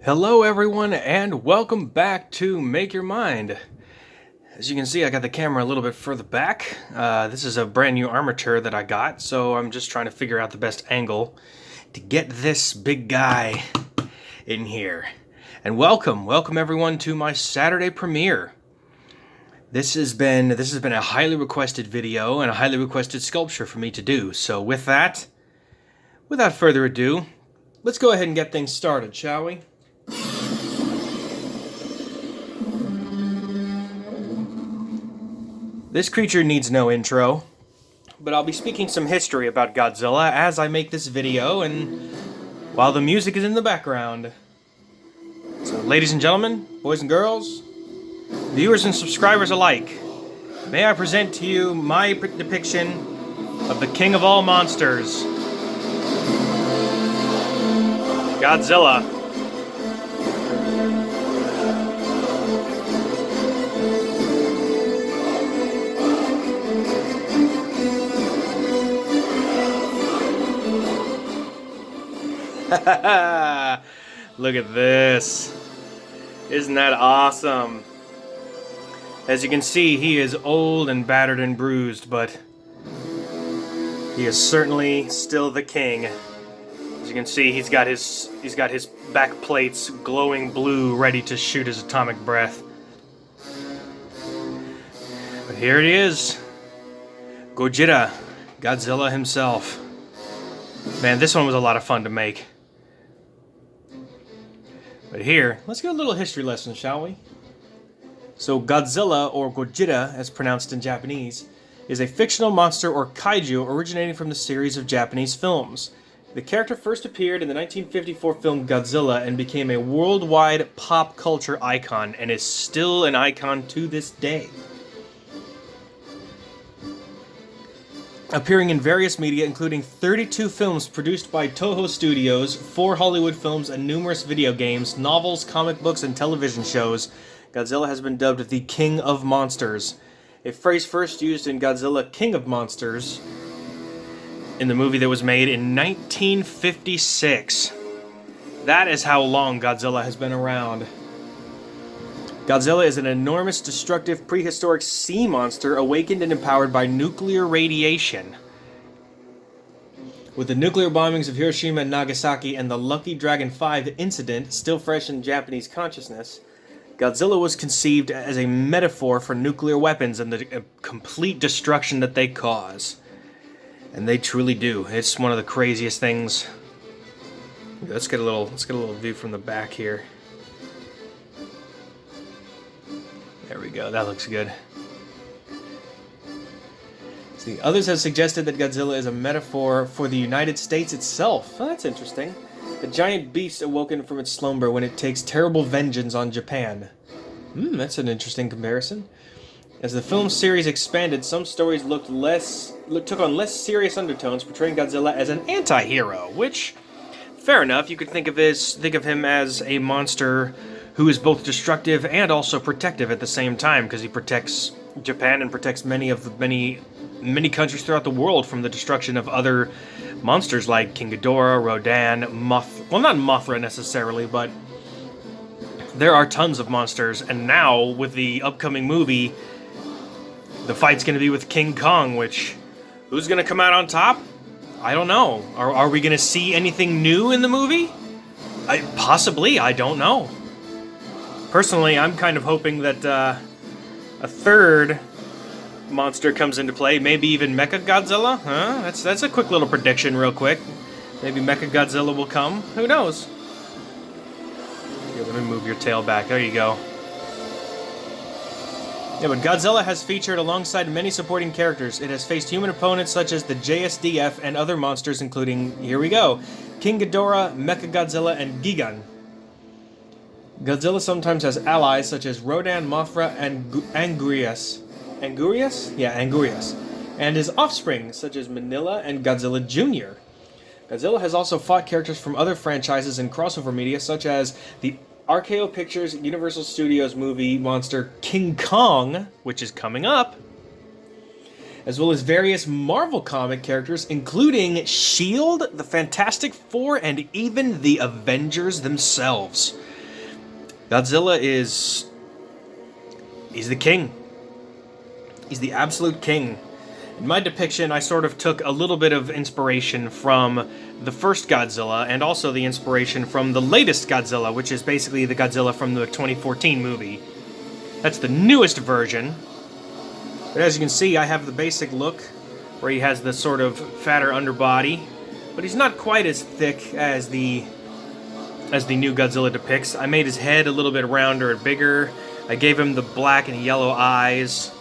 Hello everyone and welcome back to Make Your Mind. As you can see, I got the camera a little bit further back. This is a brand new armature that I got, so I'm just trying to figure out the best angle to get this big guy in here. And welcome everyone to my Saturday premiere. This has been a highly requested video and a highly requested sculpture for me to do. So with that, without further ado, let's go ahead and get things started, shall we? This creature needs no intro, but I'll be speaking some history about Godzilla as I make this video and while the music is in the background. So ladies and gentlemen, boys and girls, viewers and subscribers alike, may I present to you my depiction of the king of all monsters, Godzilla. Look at this. Isn't that awesome? As you can see, he is old and battered and bruised, but he is certainly still the king. As you can see, he's got his back plates glowing blue, ready to shoot his atomic breath. But here it is. Gojira, Godzilla himself. Man, this one was a lot of fun to make. But here, let's get a little history lesson, shall we? So Godzilla, or Gojira as pronounced in Japanese, is a fictional monster or kaiju originating from the series of Japanese films. The character first appeared in the 1954 film Godzilla and became a worldwide pop culture icon and is still an icon to this day. Appearing in various media, including 32 films produced by Toho Studios, 4 Hollywood films, and numerous video games, novels, comic books, and television shows, Godzilla has been dubbed the King of Monsters. A phrase first used in Godzilla King of Monsters in the movie that was made in 1956. That is how long Godzilla has been around. Godzilla is an enormous, destructive, prehistoric sea monster awakened and empowered by nuclear radiation. With the nuclear bombings of Hiroshima and Nagasaki and the Lucky Dragon 5 incident still fresh in Japanese consciousness, Godzilla was conceived as a metaphor for nuclear weapons and the complete destruction that they cause. And they truly do. It's one of the craziest things. Let's get a little view from the back here. There we go, that looks good. See, others have suggested that Godzilla is a metaphor for the United States itself. Oh, that's interesting. A giant beast awoken from its slumber when it takes terrible vengeance on Japan. That's an interesting comparison. As the film series expanded, some stories took on less serious undertones, portraying Godzilla as an anti-hero, which, fair enough, you could think of him as a monster who is both destructive and also protective at the same time, because he protects Japan and protects many countries throughout the world from the destruction of other monsters like King Ghidorah, Rodan, well, not Mothra necessarily, but there are tons of monsters. And now with the upcoming movie, the fight's going to be with King Kong, which, who's going to come out on top? I don't know. Are we going to see anything new in the movie? Possibly, I don't know. Personally, I'm kind of hoping that a third monster comes into play, maybe even Mechagodzilla. Huh? That's a quick little prediction real quick. Maybe Mechagodzilla will come. Who knows? Here, let me move your tail back. There you go. Yeah, but Godzilla has featured alongside many supporting characters. It has faced human opponents such as the JSDF and other monsters including, here we go, King Ghidorah, Mechagodzilla, and Gigan. Godzilla sometimes has allies such as Rodan, Mothra, and Angurias. Angurias? Yeah, Angurias. And his offspring such as Manila and Godzilla Jr. Godzilla has also fought characters from other franchises and crossover media such as the RKO Pictures Universal Studios movie monster King Kong, which is coming up, as well as various Marvel comic characters, including S.H.I.E.L.D., the Fantastic Four, and even the Avengers themselves. Godzilla he's the king. He's the absolute king. In my depiction, I sort of took a little bit of inspiration from the first Godzilla, and also the inspiration from the latest Godzilla, which is basically the Godzilla from the 2014 movie. That's the newest version. But as you can see, I have the basic look, where he has the sort of fatter underbody, but he's not quite as thick as the new Godzilla depicts. I made his head a little bit rounder and bigger. I gave him the black and yellow eyes.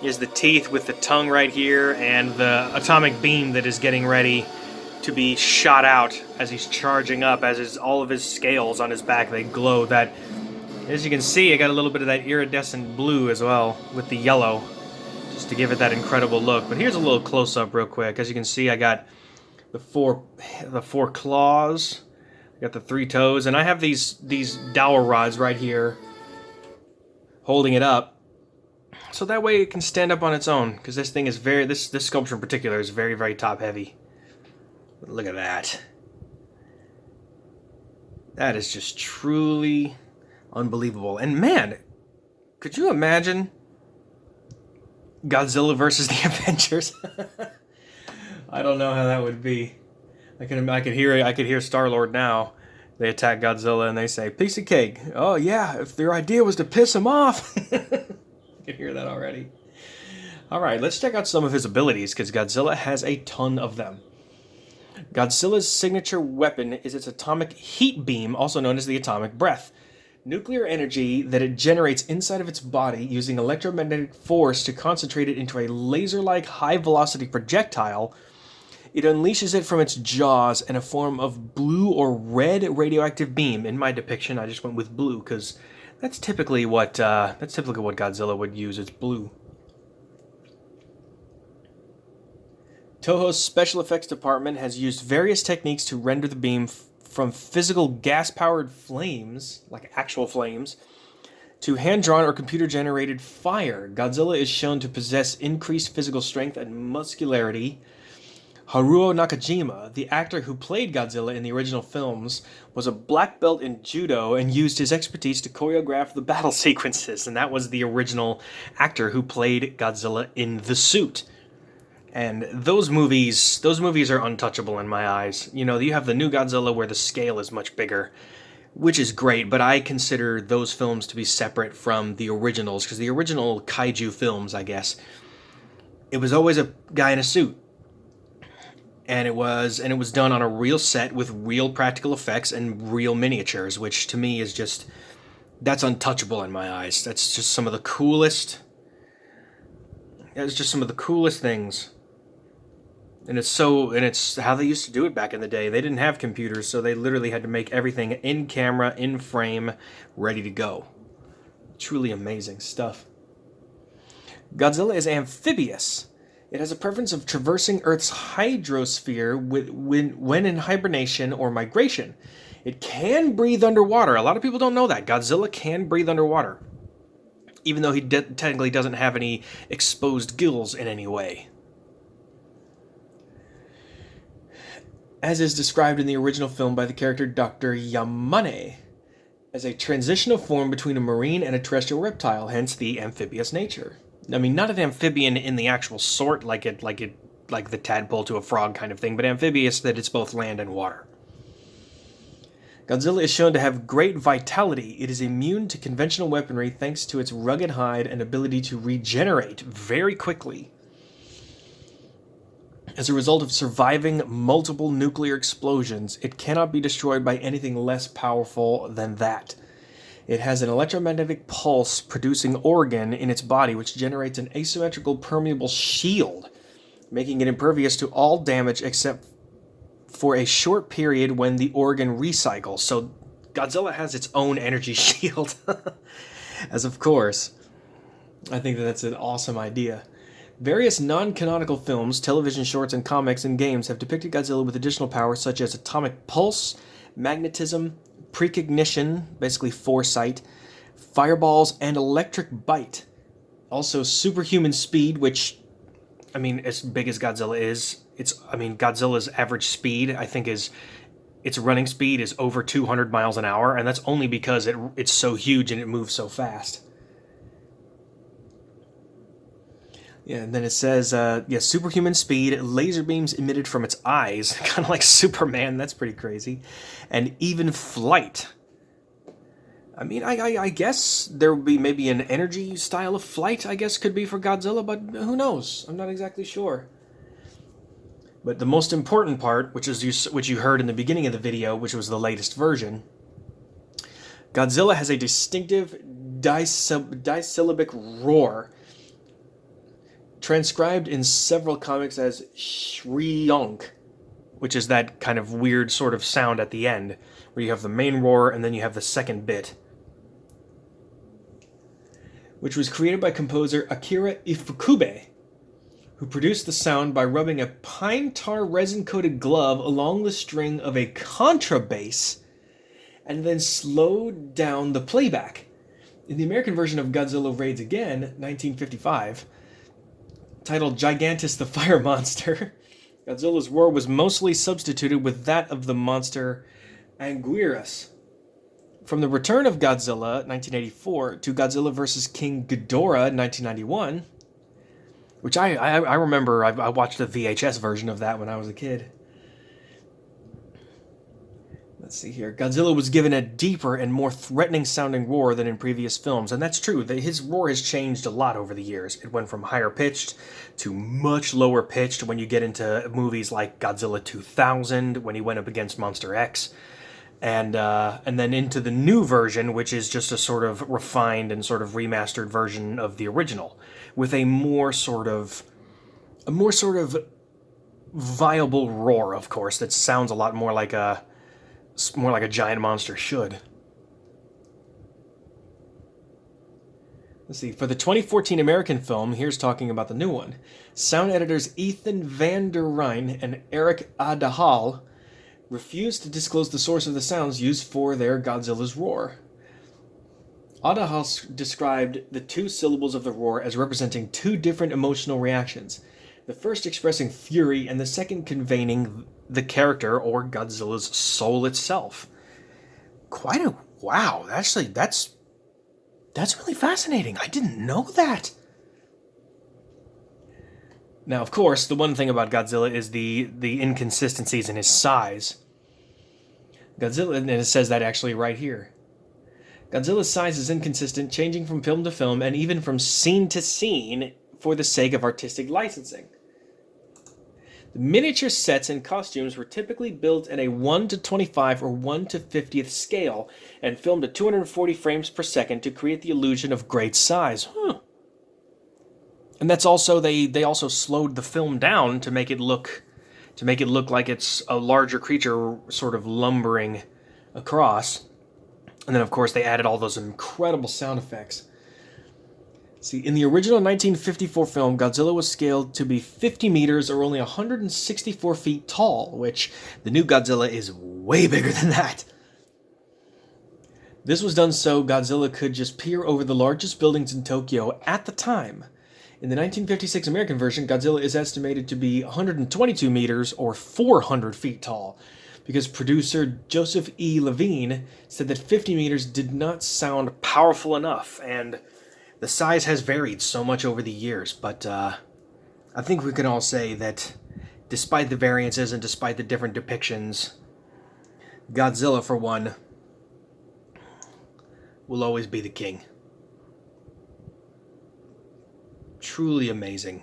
He has the teeth with the tongue right here, and the atomic beam that is getting ready to be shot out as he's charging up, as all of his scales on his back, they glow. That, as you can see, I got a little bit of that iridescent blue as well, with the yellow, just to give it that incredible look. But here's a little close-up real quick. As you can see, I got the four claws, I got the 3 toes, and I have these dowel rods right here holding it up, so that way it can stand up on its own, because this thing is this sculpture in particular is very, very top heavy. Look at that. That is just truly unbelievable. And man, could you imagine Godzilla versus the Avengers? I don't know how that would be. I could hear Star-Lord now. They attack Godzilla and they say, "Piece of cake." Oh yeah, if their idea was to piss him off. I can hear that already. Alright, let's check out some of his abilities, because Godzilla has a ton of them. Godzilla's signature weapon is its atomic heat beam, also known as the atomic breath. Nuclear energy that it generates inside of its body using electromagnetic force to concentrate it into a laser-like high-velocity projectile. It unleashes it from its jaws in a form of blue or red radioactive beam. In my depiction, I just went with blue, because that's typically what Godzilla would use. It's blue. Toho's special effects department has used various techniques to render the beam from physical gas-powered flames, like actual flames, to hand-drawn or computer-generated fire. Godzilla is shown to possess increased physical strength and muscularity. Haruo Nakajima, the actor who played Godzilla in the original films, was a black belt in judo and used his expertise to choreograph the battle sequences. And that was the original actor who played Godzilla in the suit. And those movies are untouchable in my eyes. You know, you have the new Godzilla where the scale is much bigger, which is great, but I consider those films to be separate from the originals, because the original Kaiju films, I guess, it was always a guy in a suit. And it was done on a real set with real practical effects and real miniatures, which to me is just, that's untouchable in my eyes. That's just some of the coolest. It's just some of the coolest things. And it's how they used to do it back in the day. They didn't have computers, so they literally had to make everything in camera, in frame, ready to go. Truly amazing stuff. Godzilla is amphibious. It has a preference of traversing Earth's hydrosphere when in hibernation or migration. It can breathe underwater. A lot of people don't know that. Godzilla can breathe underwater, even though he technically doesn't have any exposed gills in any way. As is described in the original film by the character Dr. Yamane, as a transitional form between a marine and a terrestrial reptile, hence the amphibious nature. I mean, not an amphibian in the actual sort, like the tadpole to a frog kind of thing, but amphibious that it's both land and water. Godzilla is shown to have great vitality. It is immune to conventional weaponry thanks to its rugged hide and ability to regenerate very quickly. As a result of surviving multiple nuclear explosions, it cannot be destroyed by anything less powerful than that. It has an electromagnetic pulse-producing organ in its body which generates an asymmetrical permeable shield, making it impervious to all damage except for a short period when the organ recycles. So Godzilla has its own energy shield. As of course. I think that's an awesome idea. Various non-canonical films, television shorts, and comics and games have depicted Godzilla with additional powers such as atomic pulse, magnetism, precognition, basically foresight, fireballs, and electric bite. Also superhuman speed, which, I mean, as big as Godzilla is, Godzilla's average speed, I think, is its running speed is over 200 miles an hour, and that's only because it's so huge and it moves so fast. Yeah, and then it says, superhuman speed, laser beams emitted from its eyes, kind of like Superman, that's pretty crazy, and even flight. I mean, I guess there would be maybe an energy style of flight, I guess, could be for Godzilla, but who knows? I'm not exactly sure. But the most important part, which you heard in the beginning of the video, which was the latest version, Godzilla has a distinctive disyllabic roar, transcribed in several comics as shriek, which is that kind of weird sort of sound at the end, where you have the main roar and then you have the second bit, which was created by composer Akira Ifukube, who produced the sound by rubbing a pine tar resin-coated glove along the string of a contrabass and then slowed down the playback. In the American version of Godzilla Raids Again, 1955, titled Gigantus the Fire Monster, Godzilla's roar was mostly substituted with that of the monster Anguirus. From the return of Godzilla, 1984, to Godzilla vs. King Ghidorah, 1991, which I remember, I watched the VHS version of that when I was a kid. Let's see here. Godzilla was given a deeper and more threatening-sounding roar than in previous films, and that's true. His roar has changed a lot over the years. It went from higher-pitched to much lower-pitched when you get into movies like Godzilla 2000, when he went up against Monster X, and then into the new version, which is just a sort of refined and sort of remastered version of the original, with a more sort of viable roar, of course, that sounds a lot more like a giant monster should. Let's see, for the 2014 American film, here's talking about the new one. Sound editors Ethan Van der Rijn and Eric Adahal refused to disclose the source of the sounds used for their Godzilla's roar. Adahal described the two syllables of the roar as representing two different emotional reactions, the first expressing fury and the second conveying the character or Godzilla's soul itself. Wow, actually, that's really fascinating. I didn't know that. Now, of course, the one thing about Godzilla is the inconsistencies in his size. Godzilla, and it says that actually right here. Godzilla's size is inconsistent, changing from film to film and even from scene to scene for the sake of artistic licensing. The miniature sets and costumes were typically built in a 1:25 or 1:50th scale and filmed at 240 frames per second to create the illusion of great size. And that's also they also slowed the film down to make it look like it's a larger creature sort of lumbering across. And then of course they added all those incredible sound effects. See, in the original 1954 film, Godzilla was scaled to be 50 meters or only 164 feet tall, which the new Godzilla is way bigger than that. This was done so Godzilla could just peer over the largest buildings in Tokyo at the time. In the 1956 American version, Godzilla is estimated to be 122 meters or 400 feet tall, because producer Joseph E. Levine said that 50 meters did not sound powerful enough, and the size has varied so much over the years, but I think we can all say that despite the variances and despite the different depictions, Godzilla, for one, will always be the king. Truly amazing.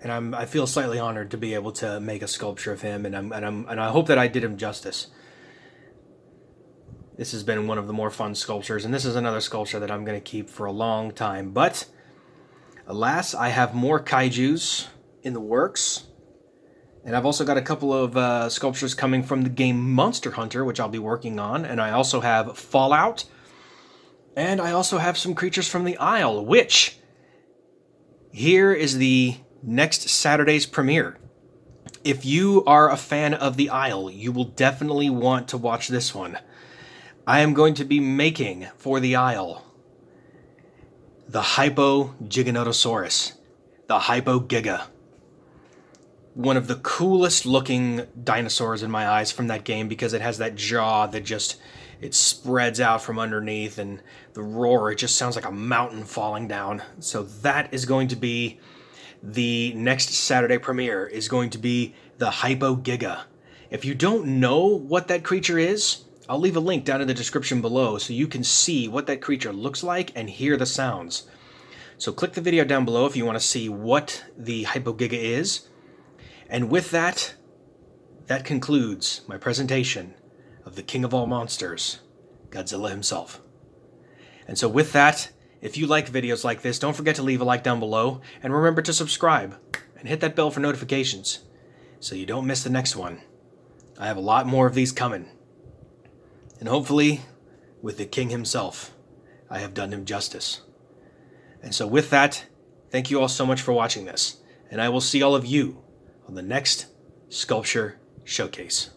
And I feel slightly honored to be able to make a sculpture of him, and I hope that I did him justice. This has been one of the more fun sculptures, and this is another sculpture that I'm going to keep for a long time. But, alas, I have more kaijus in the works. And I've also got a couple of sculptures coming from the game Monster Hunter, which I'll be working on. And I also have Fallout. And I also have some creatures from the Isle, which, here is the next Saturday's premiere. If you are a fan of the Isle, you will definitely want to watch this one. I am going to be making, for the Isle, the Hypo Giganotosaurus, the Hypo Giga. one of the coolest looking dinosaurs in my eyes from that game, because it has that jaw that just, it spreads out from underneath, and the roar, it just sounds like a mountain falling down. So that is going to be the next Saturday premiere, is going to be the Hypogiga. If you don't know what that creature is, I'll leave a link down in the description below so you can see what that creature looks like and hear the sounds. So click the video down below if you want to see what the Hypogiga is. And with that, that concludes my presentation of the king of all monsters, Godzilla himself. And so with that, if you like videos like this, don't forget to leave a like down below, and remember to subscribe and hit that bell for notifications so you don't miss the next one. I have a lot more of these coming. And hopefully, with the king himself, I have done him justice. And so with that, thank you all so much for watching this, and I will see all of you on the next Sculpture Showcase.